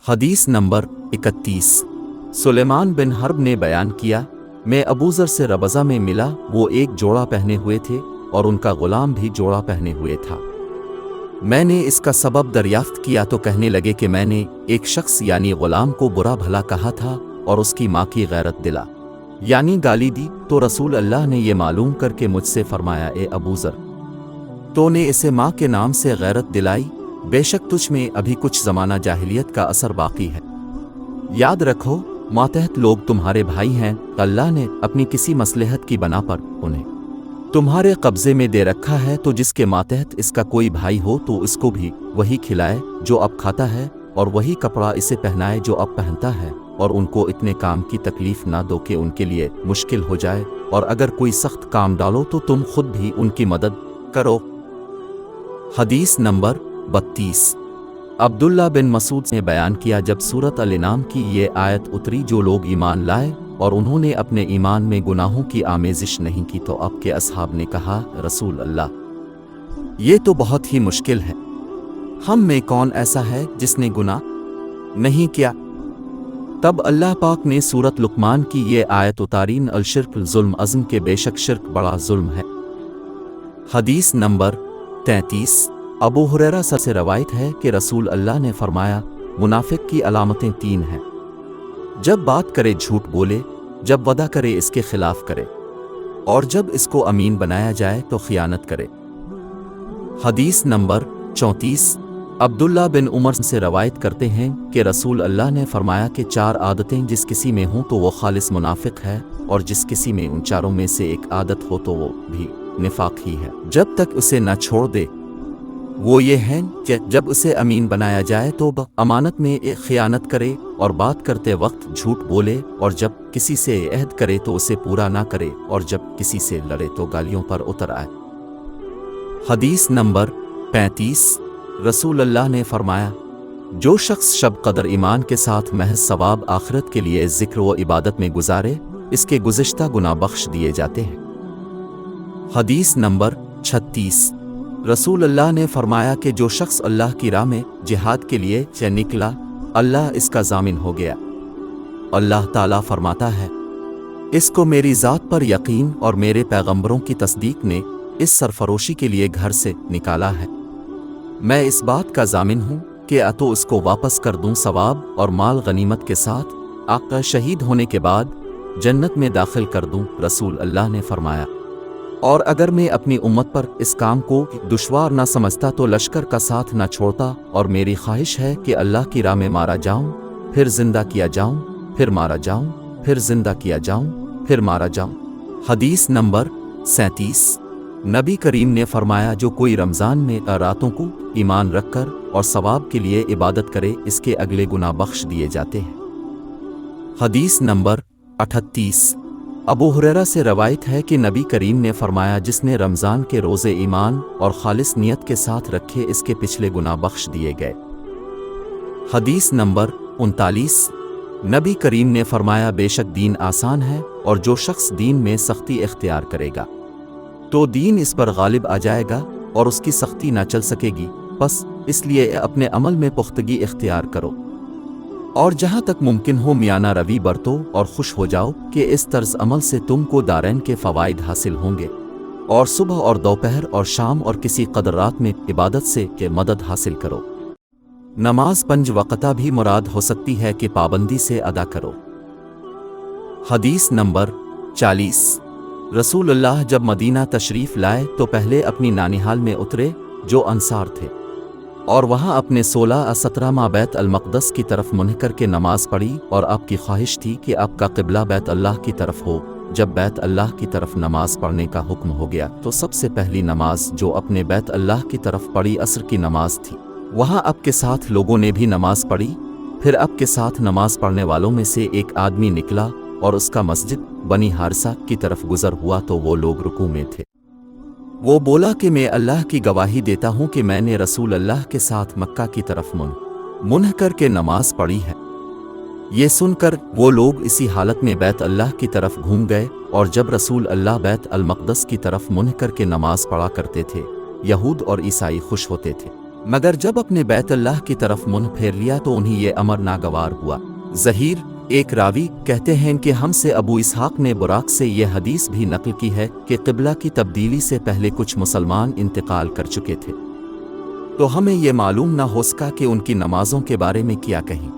حدیث نمبر 31 سلیمان بن حرب نے بیان کیا، میں ابوذر سے ربضہ میں ملا، وہ ایک جوڑا پہنے ہوئے تھے اور ان کا غلام بھی جوڑا پہنے ہوئے تھا۔ میں نے اس کا سبب دریافت کیا تو کہنے لگے کہ میں نے ایک شخص یعنی غلام کو برا بھلا کہا تھا اور اس کی ماں کی غیرت دلا یعنی گالی دی، تو رسول اللہ نے یہ معلوم کر کے مجھ سے فرمایا، اے ابوذر، تو نے اسے ماں کے نام سے غیرت دلائی، بے شک تجھ میں ابھی کچھ زمانہ جاہلیت کا اثر باقی ہے۔ یاد رکھو، ماتحت لوگ تمہارے بھائی ہیں، اللہ نے اپنی کسی مصلحت کی بنا پر انہیں تمہارے قبضے میں دے رکھا ہے، تو جس کے ماتحت اس کا کوئی بھائی ہو تو اس کو بھی وہی کھلائے جو اب کھاتا ہے، اور وہی کپڑا اسے پہنائے جو اب پہنتا ہے، اور ان کو اتنے کام کی تکلیف نہ دو کہ ان کے لیے مشکل ہو جائے، اور اگر کوئی سخت کام ڈالو تو تم خود بھی ان کی مدد کرو۔ حدیث نمبر 32 عبداللہ بن مسعود نے بیان کیا، جب سورۃ الانعام کی یہ آیت اتری، جو لوگ ایمان لائے اور انہوں نے اپنے ایمان میں گناہوں کی آمیزش نہیں کی، تو آپ کے اصحاب نے کہا، رسول اللہ، یہ تو بہت ہی مشکل ہے، ہم میں کون ایسا ہے جس نے گناہ نہیں کیا؟ تب اللہ پاک نے سورۃ لقمان کی یہ آیت اتارین، الشرک ظلم عظم کے بے شک شرک بڑا ظلم ہے۔ حدیث نمبر 33 ابو ہریرہ سے روایت ہے کہ رسول اللہ نے فرمایا، منافق کی علامتیں 3 ہیں، جب بات کرے جھوٹ بولے، جب وعدہ کرے اس کے خلاف کرے، اور جب اس کو امین بنایا جائے تو خیانت کرے۔ حدیث نمبر 34 عبداللہ بن عمر سے روایت کرتے ہیں کہ رسول اللہ نے فرمایا کہ 4 عادتیں جس کسی میں ہوں تو وہ خالص منافق ہے، اور جس کسی میں ان چاروں میں سے ایک عادت ہو تو وہ بھی نفاق ہی ہے، جب تک اسے نہ چھوڑ دے۔ وہ یہ ہیں کہ جب اسے امین بنایا جائے تو امانت میں خیانت کرے، اور بات کرتے وقت جھوٹ بولے، اور جب کسی سے عہد کرے تو اسے پورا نہ کرے، اور جب کسی سے لڑے تو گالیوں پر اتر آئے۔ حدیث نمبر 35 رسول اللہ نے فرمایا، جو شخص شب قدر ایمان کے ساتھ محض ثواب آخرت کے لیے ذکر و عبادت میں گزارے، اس کے گزشتہ گناہ بخش دیے جاتے ہیں۔ حدیث نمبر 36 رسول اللہ نے فرمایا کہ جو شخص اللہ کی راہ میں جہاد کے لیے نکلا، اللہ اس کا ضامن ہو گیا۔ اللہ تعالیٰ فرماتا ہے، اس کو میری ذات پر یقین اور میرے پیغمبروں کی تصدیق نے اس سرفروشی کے لیے گھر سے نکالا ہے، میں اس بات کا ضامن ہوں کہ تو اس کو واپس کر دوں ثواب اور مال غنیمت کے ساتھ، آقا شہید ہونے کے بعد جنت میں داخل کر دوں۔ رسول اللہ نے فرمایا، اور اگر میں اپنی امت پر اس کام کو دشوار نہ سمجھتا تو لشکر کا ساتھ نہ چھوڑتا، اور میری خواہش ہے کہ اللہ کی راہ میں مارا جاؤں، پھر زندہ کیا جاؤں، پھر مارا جاؤں، پھر زندہ کیا جاؤں، پھر مارا جاؤں۔ حدیث نمبر 37 نبی کریم نے فرمایا، جو کوئی رمضان میں راتوں کو ایمان رکھ کر اور ثواب کے لیے عبادت کرے، اس کے اگلے گناہ بخش دیے جاتے ہیں۔ حدیث نمبر 38 ابو ہریرہ سے روایت ہے کہ نبی کریم نے فرمایا، جس نے رمضان کے روزے ایمان اور خالص نیت کے ساتھ رکھے، اس کے پچھلے گناہ بخش دیے گئے۔ حدیث نمبر 39 نبی کریم نے فرمایا، بے شک دین آسان ہے، اور جو شخص دین میں سختی اختیار کرے گا تو دین اس پر غالب آ جائے گا اور اس کی سختی نہ چل سکے گی، بس اس لیے اپنے عمل میں پختگی اختیار کرو، اور جہاں تک ممکن ہو میانہ روی برتو، اور خوش ہو جاؤ کہ اس طرز عمل سے تم کو دارین کے فوائد حاصل ہوں گے، اور صبح اور دوپہر اور شام اور کسی قدر رات میں عبادت سے کہ مدد حاصل کرو۔ نماز 5 وقتہ بھی مراد ہو سکتی ہے کہ پابندی سے ادا کرو۔ حدیث نمبر 40 رسول اللہ جب مدینہ تشریف لائے تو پہلے اپنی نانیہال میں اترے جو انصار تھے، اور وہاں اپنے 16-17 ماہ بیت المقدس کی طرف منہ کر کے نماز پڑھی، اور آپ کی خواہش تھی کہ آپ کا قبلہ بیت اللہ کی طرف ہو۔ جب بیت اللہ کی طرف نماز پڑھنے کا حکم ہو گیا تو سب سے پہلی نماز جو اپنے بیت اللہ کی طرف پڑھی عصر کی نماز تھی۔ وہاں آپ کے ساتھ لوگوں نے بھی نماز پڑھی، پھر آپ کے ساتھ نماز پڑھنے والوں میں سے ایک آدمی نکلا اور اس کا مسجد بنی حارثہ کی طرف گزر ہوا تو وہ لوگ رکوع میں تھے۔ وہ بولا کہ میں اللہ کی گواہی دیتا ہوں کہ میں نے رسول اللہ کے ساتھ مکہ کی طرف منہ کر کے نماز پڑھی ہے۔ یہ سن کر وہ لوگ اسی حالت میں بیت اللہ کی طرف گھوم گئے، اور جب رسول اللہ بیت المقدس کی طرف منہ کر کے نماز پڑھا کرتے تھے، یہود اور عیسائی خوش ہوتے تھے۔ مگر جب اپنے بیت اللہ کی طرف منہ پھیر لیا تو انہیں یہ امر ناگوار ہوا۔ ظہیر ایک راوی کہتے ہیں کہ ہم سے ابو اسحاق نے براق سے یہ حدیث بھی نقل کی ہے کہ قبلہ کی تبدیلی سے پہلے کچھ مسلمان انتقال کر چکے تھے، تو ہمیں یہ معلوم نہ ہو سکا کہ ان کی نمازوں کے بارے میں کیا کہیں۔